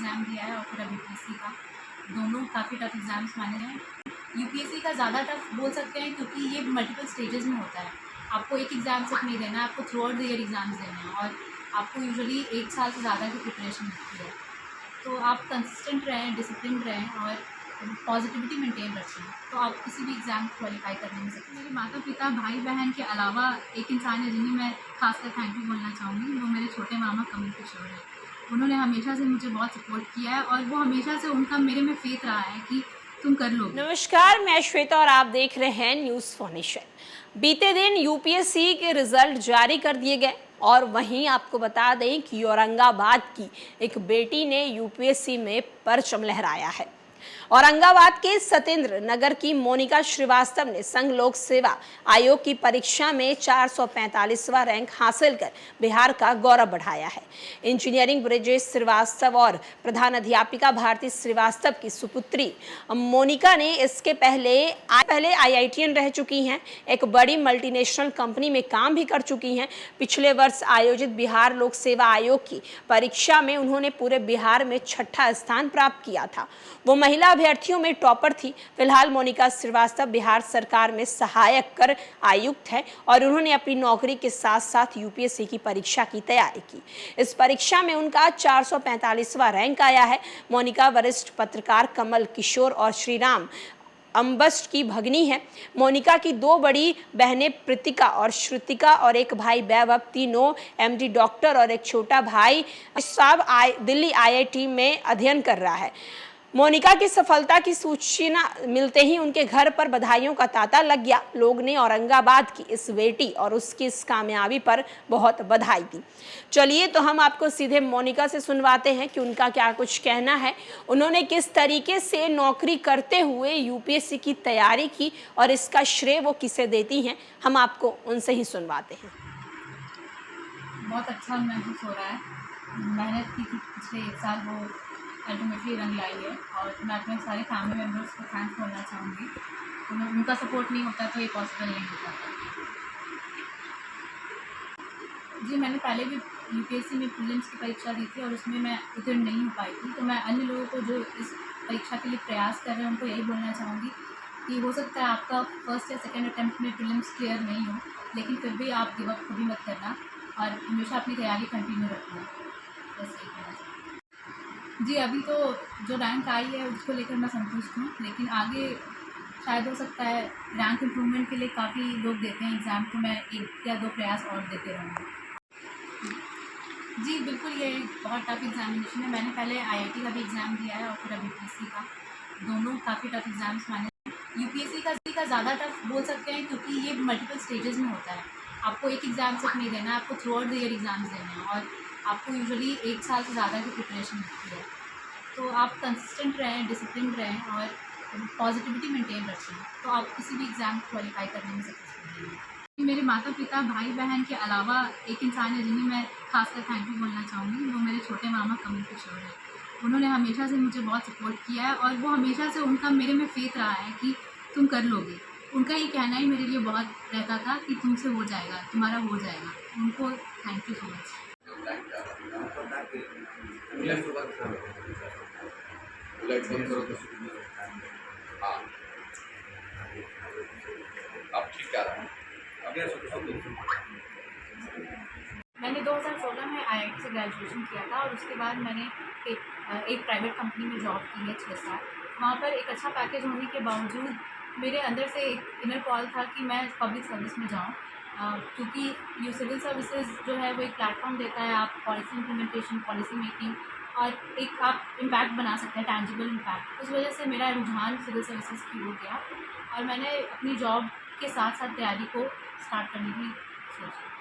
Exam दिया है और फिर अभी यूपीएससी का, दोनों काफ़ी टफ एग्ज़ाम्स माने हैं। यूपीएससी का ज़्यादा टफ बोल सकते हैं क्योंकि ये मल्टीपल स्टेजेस में होता है। आपको एक एग्ज़ाम सिर्फ नहीं देना है, आपको through out the year exams देने हैं और आपको यूजुअली 1 साल से ज़्यादा की प्रिपरेशन लगती है। तो आप कंसिस्टेंट रहें, डिसिप्लिन रहें और पॉजिटिविटी मेंटेन रखें, तो आप किसी भी एग्ज़ाम क्वालिफाई करने में सकते हैं। मेरे माता पिता, भाई बहन के अलावा एक इंसान है जिन्हें मैं खासकर थैंक यू बोलना चाहूँगी, वो मेरे छोटे मामा कमल किशोर हैं। उन्होंने हमेशा से मुझे बहुत सपोर्ट किया है और वो हमेशा से उनका मेरे में फेथ रहा है कि तुम कर लोगे। नमस्कार, मैं श्वेता और आप देख रहे हैं न्यूज़ फॉर नेशन। बीते दिन यूपीएससी के रिजल्ट जारी कर दिए गए और वहीं आपको बता दें कि औरंगाबाद की एक बेटी ने यूपीएससी में परचम लहराया है। औरंगाबाद के सत्येंद्र नगर की मोनिका श्रीवास्तव ने संघ लोक सेवा आयोग की परीक्षा में 445वां रैंक हासिल कर बिहार का गौरव बढ़ाया है। इंजीनियरिंग ब्रिजेश श्रीवास्तव और प्रधान अध्यापिका भारती श्रीवास्तव की सुपुत्री मोनिका ने इसके पहले आईआईटीएन रह चुकी हैं, एक बड़ी मल्टीनेशनल कंपनी में काम भी कर चुकी हैं। पिछले वर्ष आयोजित बिहार लोक सेवा आयोग की परीक्षा में उन्होंने पूरे बिहार में 6ठा स्थान प्राप्त किया था। वो महिला अभ्यर्थियों में टॉपर थी। फिलहाल मोनिका श्रीवास्तव बिहार सरकार में सहायक कर आयुक्त है और उन्होंने अपनी नौकरी के साथ साथ यूपीएससी की परीक्षा की तैयारी की। इस परीक्षा में उनका 445वां रैंक आया है। मोनिका वरिष्ठ पत्रकार कमल किशोर और श्रीराम अम्बस्ट की भगनी है। मोनिका की 2 बड़ी बहनें प्रीतिका और श्रुतिका और एक भाई वैभव, तीनों एमडी डॉक्टर और एक छोटा भाई सब दिल्ली आईआईटी में अध्ययन कर रहा है। मोनिका की सफलता की सूचना मिलते ही उनके घर पर बधाइयों का तांता लग गया। लोग ने औरंगाबाद की इस बेटी और उसकी इस कामयाबी पर बहुत बधाई दी। चलिए तो हम आपको सीधे मोनिका से सुनवाते हैं कि उनका क्या कुछ कहना है, उन्होंने किस तरीके से नौकरी करते हुए यूपीएससी की तैयारी की और इसका श्रेय वो किसे देती हैं। हम आपको उनसे ही सुनवाते हैं। बहुत अच्छा महसूस हो रहा है। मेहनत की थी पिछले 1 साल, वो अल्टीमेटली रंग लाई है और मैं अपने सारे फैमिली मेम्बर्स को थैंक्स बोलना चाहूँगी। उनका सपोर्ट नहीं होता तो ये पॉसिबल नहीं होता। जी, मैंने पहले भी यूपीएससी में प्रीलिम्स की परीक्षा दी थी और उसमें मैं उत्तीर्ण नहीं हो पाई थी। तो मैं अन्य लोगों को जो इस परीक्षा के लिए प्रयास कर रहे हैं उनको यही बोलना चाहूँगी कि हो सकता है आपका फर्स्ट या सेकेंड अटैम्प्ट में प्रीलिम्स क्लियर नहीं हो, लेकिन फिर भी आप गिव अप कभी मत करना और हमेशा अपनी तैयारी कंटिन्यू रखना। बस यही कहना चाहूँगी। जी, अभी तो जो रैंक आई है उसको लेकर मैं संतुष्ट हूँ, लेकिन आगे शायद हो सकता है रैंक इम्प्रूवमेंट के लिए काफ़ी लोग देते हैं एग्ज़ाम, तो मैं 1 या 2 प्रयास और देते रहूँगी। जी, बिल्कुल, ये बहुत टफ एग्ज़ामिनेशन है। मैंने पहले आईआईटी का भी एग्ज़ाम दिया है और फिर अभी यूपीएससी का, दोनों काफ़ी टफ एग्ज़ाम्स माने हैं। यूपीएससी का ज़्यादा टफ बोल सकते हैं क्योंकि ये मल्टीपल स्टेजेस में होता है। आपको एक एग्ज़ाम सिर्फ नहीं देना है, आपको through out the year exams देने हैं और आपको यूजुअली 1 साल से ज़्यादा की प्रिपरेशन लगती है। तो आप कंसिस्टेंट रहें, डिसिप्लिन रहें और पॉजिटिविटी मेंटेन रखें, तो आप किसी भी एग्ज़ाम क्वालिफाई करने में सक्सेसफुल होंगे। मेरे माता पिता, भाई बहन के अलावा एक इंसान है जिन्हें मैं खासकर थैंक यू बोलना चाहूँगी, वो मेरे छोटे मामा कमल किशोर हैं। उन्होंने हमेशा से मुझे बहुत सपोर्ट किया है और वो हमेशा से उनका मेरे में फेथ रहा है कि तुम कर लोगे। उनका ये कहना ही मेरे लिए बहुत रहता था कि तुमसे हो जाएगा, तुम्हारा हो जाएगा। उनको थैंक यू सो मच। मैंने 2016 में आईआईटी से ग्रेजुएशन किया था और उसके बाद मैंने एक प्राइवेट कंपनी में जॉब की है 6 साल। वहाँ पर एक अच्छा पैकेज होने के बावजूद मेरे अंदर से एक इनर कॉल था कि मैं पब्लिक सर्विस में जाऊँ, क्योंकि ये सिविल सर्विसेज जो है वो एक प्लेटफॉर्म देता है, आप पॉलिसी इम्प्लीमेंटेशन, पॉलिसी मेकिंग और एक आप इम्पैक्ट बना सकते हैं, टैंजिबल इम्पैक्ट। उस वजह से मेरा रुझान सिविल सर्विसेज की हो गया और मैंने अपनी जॉब के साथ साथ तैयारी को स्टार्ट करने की सोची।